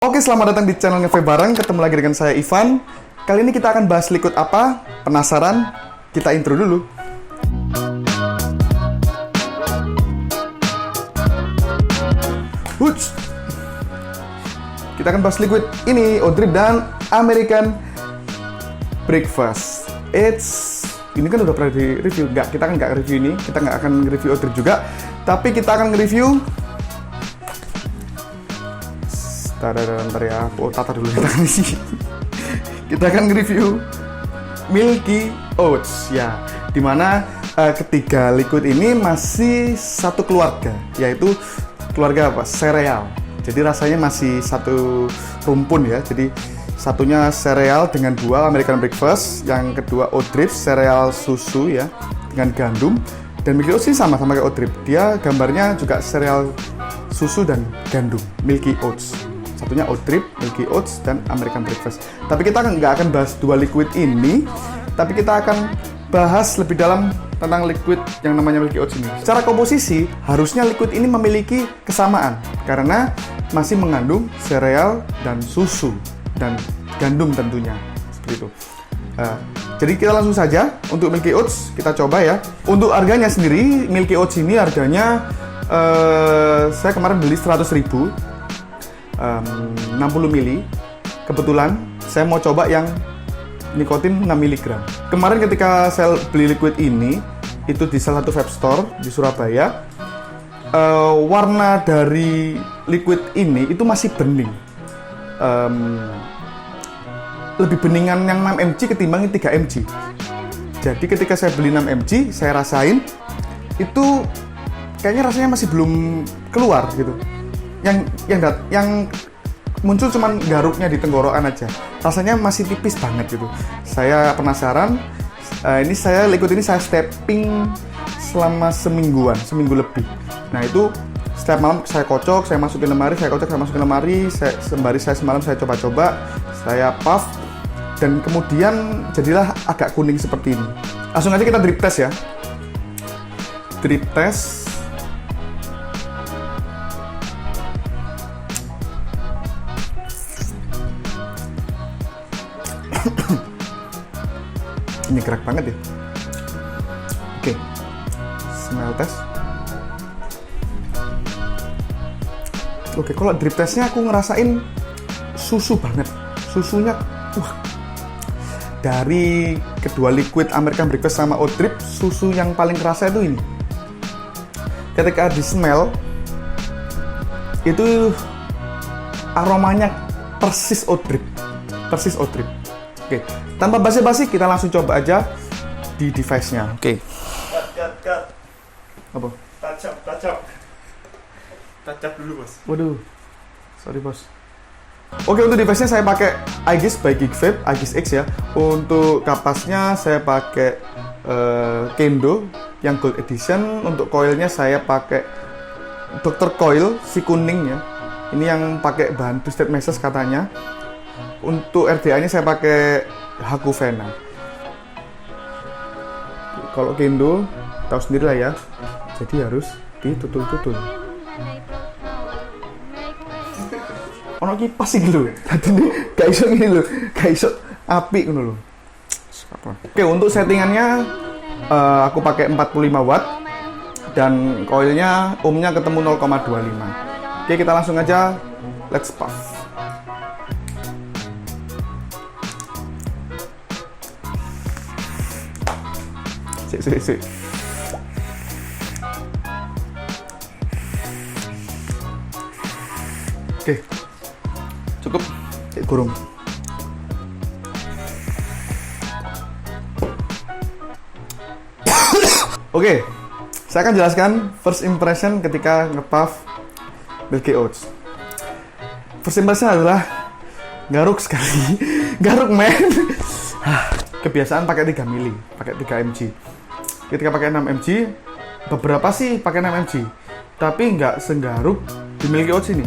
Oke, selamat datang di channel Ngevape Bareng. Ketemu lagi dengan saya Ivan. Kali ini kita akan bahas liquid apa? Penasaran? Kita intro dulu. Huts. Kita akan bahas liquid ini, Odrip dan American Breakfast. Ini kan udah pernah di review. Kita kan nggak review ini. Kita nggak akan review Odrip juga. Tapi kita akan nge-review. Ntar ya, tata dulu kita akan nge-review Milky Oats ya, dimana ketiga liquid ini masih satu keluarga, yaitu keluarga apa? Sereal. Jadi rasanya masih satu rumpun ya. Jadi satunya sereal dengan dua American Breakfast, yang kedua Odrip sereal susu ya dengan gandum, dan Milky Oats ini sama kayak Odrip. Dia gambarnya juga sereal susu dan gandum, Milky Oats. Satunya Odrip, Milky Oats, dan American Breakfast. Tapi kita nggak akan bahas dua liquid ini, tapi kita akan bahas lebih dalam tentang liquid yang namanya Milky Oats ini. Secara komposisi, harusnya liquid ini memiliki kesamaan, karena masih mengandung sereal dan susu, dan gandum tentunya. Seperti itu. Jadi kita langsung saja, untuk Milky Oats, kita coba ya. Untuk harganya sendiri, Milky Oats ini harganya, saya kemarin beli 100.000. 60 mili. Kebetulan saya mau coba yang nikotin 6 mg. Kemarin ketika saya beli liquid ini itu di salah satu vape store di Surabaya, warna dari liquid ini itu masih bening, lebih beningan yang 6 mg ketimbang yang 3 mg. Jadi ketika saya beli 6 mg, saya rasain itu kayaknya rasanya masih belum keluar gitu. Yang muncul cuman garuknya di tenggorokan aja. Rasanya masih tipis banget gitu. Saya penasaran. Liquid ini saya stepping selama seminggu lebih. Nah itu setiap malam saya kocok, saya masukin lemari, saya kocok, saya masukin lemari. Sembari saya semalam saya coba-coba, saya puff, dan kemudian jadilah agak kuning seperti ini. Langsung aja kita drip test ya. Drip test. Ini kerak banget ya. Oke, smell test. Oke, kalau drip testnya aku ngerasain susu banget. Susunya, dari kedua liquid American Breakfast sama Odrip, susu yang paling kerasa itu ini. Ketika di smell, itu aromanya persis Odrip. Oke, tanpa basa-basi kita langsung coba aja di device-nya. Oke. Cut. Apa? Tacap dulu, Bos. Waduh. Sorry, Bos. Oke, untuk device-nya saya pakai iGis by Geek Vape, iGis X ya. Untuk kapasnya saya pakai Kendo yang Gold Edition. Untuk coilnya saya pakai Dr. Coil si kuning ya. Ini yang pakai bahan Twisted Messes katanya. Untuk RDA-nya saya pakai Hakuvena. Kalau Kendo, tahu sendiri lah ya. Jadi harus ditutul-tutul. Ono kipas sih lho. Tadi gak iso ngene lho. Gak iso apik ngono lho. Oke, untuk settingannya aku pakai 45 watt dan coilnya ohmnya ketemu 0,25. Oke, kita langsung aja let's puff. Sik. Oke, cukup. Kurung. Oke, saya akan jelaskan first impression ketika nge-puff Milky Oats. First impression adalah garuk sekali. Garuk, men. Kebiasaan pakai 3 mili, pakai 3 mg. Ketika pakai 6 mg, beberapa sih pakai 6 mg, tapi nggak segaruk di Milky Oats ini.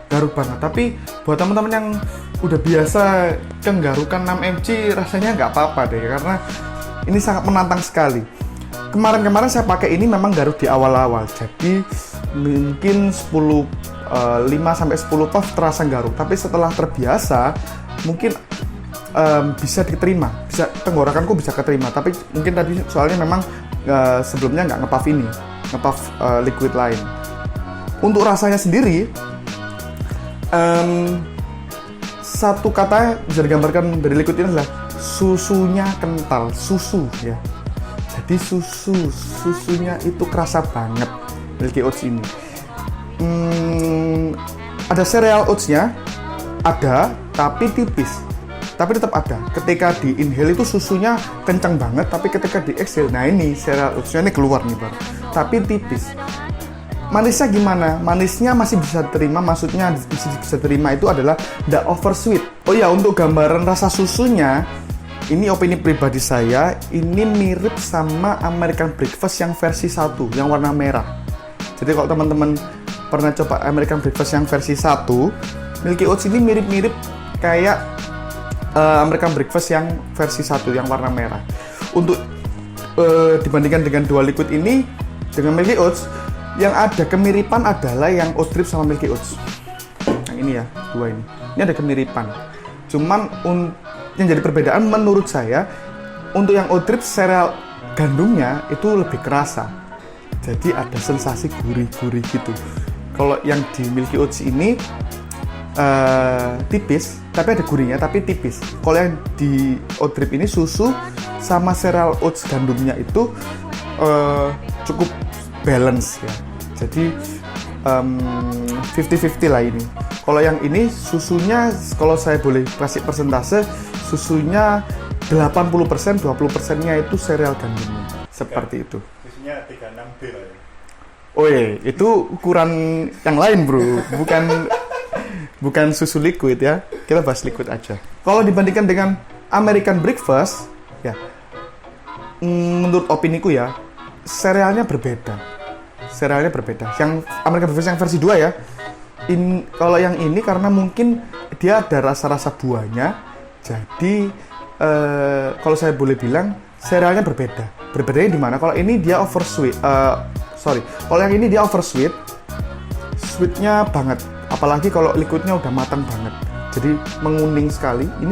Garuk banget. Tapi buat teman-teman yang udah biasa kenggarukan 6 mg, rasanya nggak apa-apa deh, karena ini sangat menantang sekali. Kemarin saya pakai ini memang garuk di awal-awal, jadi mungkin 10 5-10 puff terasa garuk, tapi setelah terbiasa mungkin bisa diterima, bisa tenggorokanku bisa keterima. Tapi mungkin tadi soalnya memang sebelumnya nggak nge-puff liquid lain. Untuk rasanya sendiri, satu kata bisa digambarkan dari liquid ini adalah susunya kental, susu ya. Jadi susunya itu kerasa banget Milky Oats ini. Ada cereal oats-nya, ada, tapi tipis. Tapi tetap ada. Ketika di inhale itu susunya kencang banget, tapi ketika di exhale, nah ini cereal oats-nya ini keluar nih baru. Tapi tipis. Manisnya gimana? Manisnya masih bisa terima, maksudnya bisa terima itu adalah nggak over sweet. Oh ya, untuk gambaran rasa susunya, ini opini pribadi saya, ini mirip sama American Breakfast yang versi 1, yang warna merah. Jadi kalau teman-teman pernah coba American Breakfast yang versi 1, Milky Oats ini mirip-mirip kayak American Breakfast yang versi 1, yang warna merah. Untuk dibandingkan dengan dua liquid ini, dengan Milky Oats, yang ada kemiripan adalah yang Oat sama Milky Oats. Yang ini ya, dua ini. Ini ada kemiripan. Cuman yang jadi perbedaan menurut saya, untuk yang Oat cereal gandumnya itu lebih kerasa. Jadi ada sensasi gurih-gurih gitu. Kalau yang di Milky Oats ini tipis, tapi ada gurihnya, tapi tipis. Kalau yang di Oat ini susu sama cereal oats gandumnya itu cukup balance ya. Jadi 50-50 lah ini. Kalau yang ini susunya, kalau saya boleh kasih persentase, susunya 80%, 20%-nya itu cereal gandumnya. Seperti itu. Susunya 36B lah ya. Oh iya, itu ukuran yang lain bro, bukan susu liquid ya. Kita bahas liquid aja. Kalau dibandingkan dengan American Breakfast, ya, menurut opiniku ya, serealnya berbeda. Yang American Breakfast yang versi 2 ya. Kalau yang ini karena mungkin dia ada rasa-rasa buahnya, jadi kalau saya boleh bilang serealnya berbeda. Berbedanya di mana? Kalau ini dia kalau yang ini dia over sweetnya banget. Apalagi kalau liquidnya udah matang banget. Jadi menguning sekali. Ini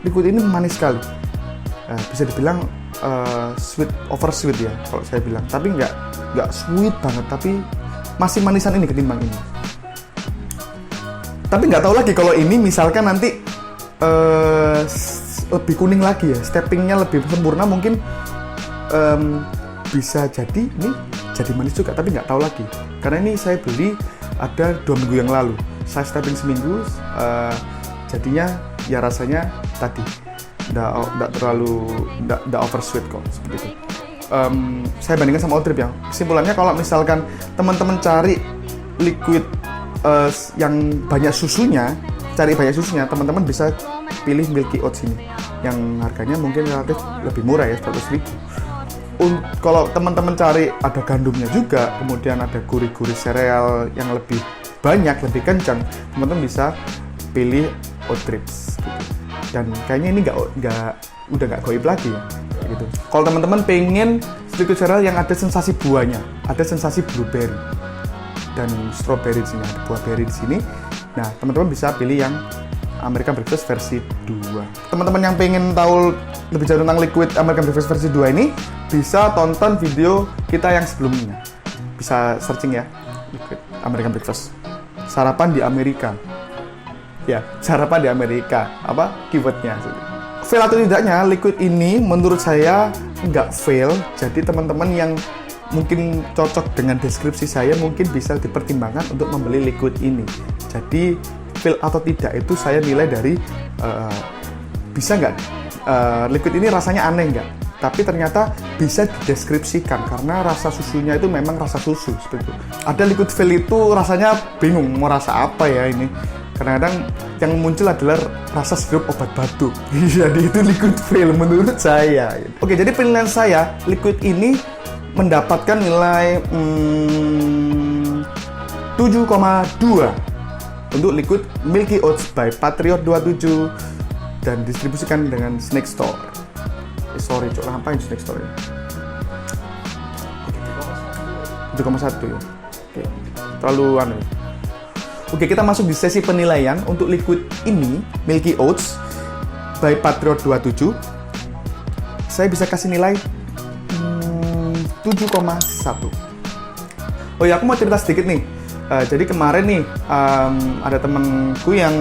liquid ini manis sekali. Bisa dibilang over sweet ya kalau saya bilang. Tapi nggak sweet banget. Tapi masih manisan ini ketimbang ini. Tapi nggak tahu lagi kalau ini misalkan nanti lebih kuning lagi ya. Steppingnya lebih sempurna mungkin bisa jadi ini jadi manis juga. Tapi nggak tahu lagi. Karena ini saya beli ada 2 minggu yang lalu. Saya stepping seminggu, jadinya ya rasanya tadi nggak over sweet kok seperti itu. Saya bandingkan sama Oat ya. Kesimpulannya kalau misalkan teman-teman cari liquid yang banyak susunya, teman-teman bisa pilih Milky Oats ini yang harganya mungkin relatif lebih murah ya, 100.000. Kalau teman-teman cari ada gandumnya juga, kemudian ada gurih-gurih sereal yang lebih banyak, lebih kencang, teman-teman bisa pilih Oat gitu. Dan kayaknya ini udah nggak goib lagi ya, gitu. Kalau teman-teman pengen liquid sereal yang ada sensasi buahnya, ada sensasi blueberry dan strawberry di sini, ada buah berry di sini. Nah, teman-teman bisa pilih yang American Breakfast versi 2. Teman-teman yang pengen tahu lebih jauh tentang liquid American Breakfast versi 2 ini, bisa tonton video kita yang sebelumnya. Bisa searching ya, liquid American Breakfast. Sarapan di Amerika. Ya, sarapan di Amerika. Apa keywordnya? Fail atau tidaknya, liquid ini menurut saya nggak fail. Jadi teman-teman yang mungkin cocok dengan deskripsi saya mungkin bisa dipertimbangkan untuk membeli liquid ini. Jadi fail atau tidak itu saya nilai dari bisa nggak liquid ini rasanya aneh nggak, tapi ternyata bisa dideskripsikan karena rasa susunya itu memang rasa susu seperti itu. Ada liquid fail itu rasanya bingung mau rasa apa ya ini. Kadang-kadang yang muncul adalah rasa sirup obat batuk. Jadi itu liquid fail menurut saya. Oke, jadi penilaian saya liquid ini mendapatkan nilai 7,2 untuk liquid Milky Oats by Patriot 27 dan distribusikan dengan Snack Store. Sorry, cok, ngapain Snack Store ya? 7,1 ya. Oke. Terlalu aneh. Oke, kita masuk di sesi penilaian untuk liquid ini, Milky Oats by Patriot 27. Saya bisa kasih nilai 7,1. Oh ya, aku mau cerita sedikit nih. Jadi kemarin nih ada temenku yang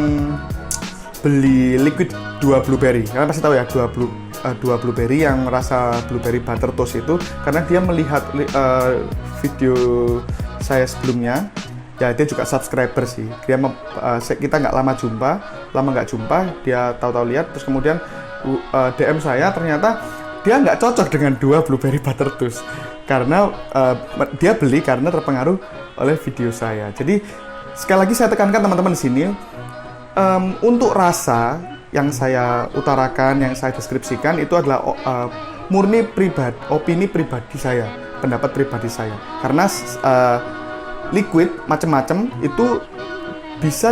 beli liquid 2 blueberry. Kalian pasti tahu ya, 2 blueberry yang rasa blueberry butter toast itu, karena dia melihat video saya sebelumnya. Ya, dia juga subscriber sih. Kita nggak lama nggak jumpa, dia tahu-tahu lihat, terus kemudian DM saya, ternyata dia nggak cocok dengan 2 blueberry butter toast. Karena dia beli karena terpengaruh oleh video saya. Jadi, sekali lagi saya tekankan teman-teman di sini, untuk rasa yang saya utarakan, yang saya deskripsikan, itu adalah murni opini pribadi saya, pendapat pribadi saya. Karena liquid macam-macam itu bisa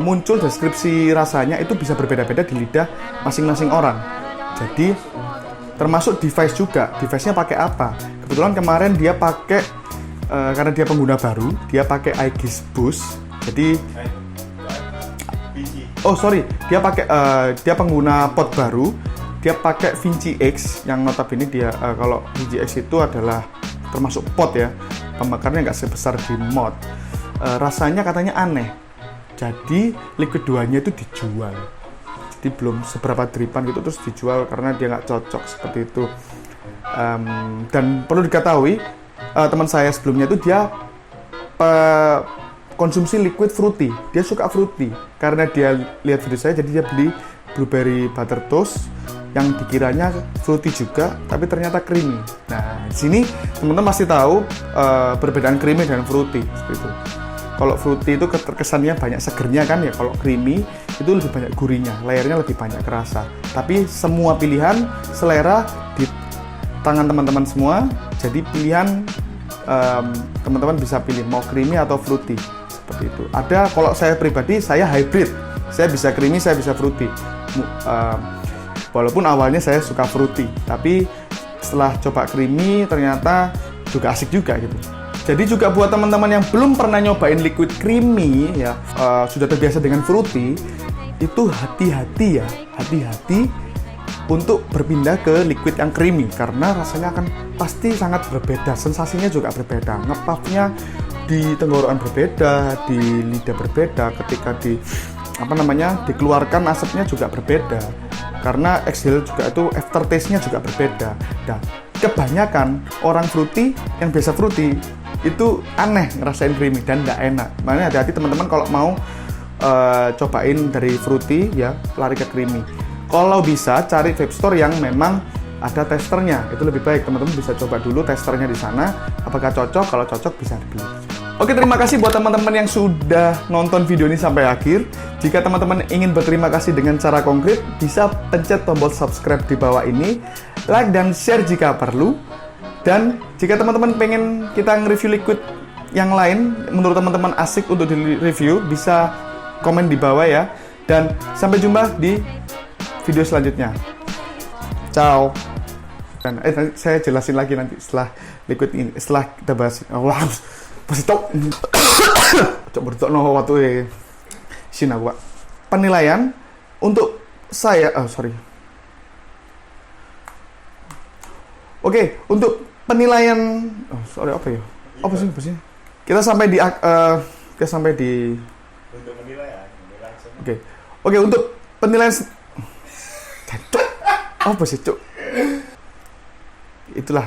muncul deskripsi rasanya itu bisa berbeda-beda di lidah masing-masing orang. Jadi termasuk device juga, device-nya pakai apa. Kebetulan kemarin dia pakai karena dia pengguna baru, dia pakai iGis Boost. Jadi dia pengguna pot baru, dia pakai Vinci X yang notabene dia kalau Vinci X itu adalah termasuk pot ya, pembakarnya nggak sebesar di mod. Rasanya katanya aneh, jadi liquid 2-nya itu dijual, jadi belum seberapa dripan gitu terus dijual karena dia nggak cocok seperti itu. Dan perlu diketahui teman saya sebelumnya itu dia konsumsi liquid fruity, dia suka fruity karena dia lihat video saya, jadi dia beli blueberry butter toast yang dikiranya fruity juga, tapi ternyata creamy. Nah, di sini teman-teman pasti tahu perbedaan creamy dan fruity seperti itu. Kalau fruity itu terkesannya banyak segernya kan ya, kalau creamy itu lebih banyak gurihnya, layernya lebih banyak kerasa. Tapi semua pilihan selera di tangan teman-teman semua, jadi pilihan teman-teman bisa pilih mau creamy atau fruity seperti itu. Ada, kalau saya pribadi saya hybrid, saya bisa creamy, saya bisa fruity. Walaupun awalnya saya suka fruity, tapi setelah coba creamy ternyata juga asik juga gitu. Jadi juga buat teman-teman yang belum pernah nyobain liquid creamy ya, sudah terbiasa dengan fruity, itu hati-hati ya, hati-hati untuk berpindah ke liquid yang creamy karena rasanya akan pasti sangat berbeda, sensasinya juga berbeda, ngepuffnya di tenggorokan berbeda, di lidah berbeda, ketika dikeluarkan asapnya juga berbeda. Karena exhale juga itu aftertaste-nya juga berbeda. Dan kebanyakan orang fruity yang biasa fruity itu aneh ngerasain creamy dan nggak enak. Makanya hati-hati teman-teman kalau mau cobain dari fruity ya, lari ke creamy. Kalau bisa cari vape store yang memang ada testernya, itu lebih baik. Teman-teman bisa coba dulu testernya di sana, apakah cocok. Kalau cocok bisa dibeli. Oke, terima kasih buat teman-teman yang sudah nonton video ini sampai akhir. Jika teman-teman ingin berterima kasih dengan cara konkret, bisa pencet tombol subscribe di bawah ini, like dan share jika perlu. Dan jika teman-teman pengen kita nge-review liquid yang lain, menurut teman-teman asik untuk di-review, bisa komen di bawah ya. Dan sampai jumpa di video selanjutnya. Ciao. Dan saya jelasin lagi nanti setelah liquid ini, setelah kita bahas. Pasti cok bercok no waktu sini aku. Penilaian untuk saya, Oke, untuk penilaian, apa ya? Apa sih? Kita sampai di untuk menilai Oke, untuk penilaian apa sih, Cuk? Itulah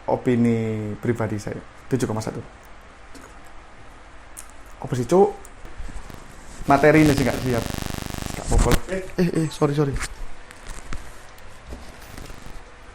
opini pribadi saya 7,1. Apa sih, Cuk? Materi ini sih nggak siap. Nggak popol. Sorry.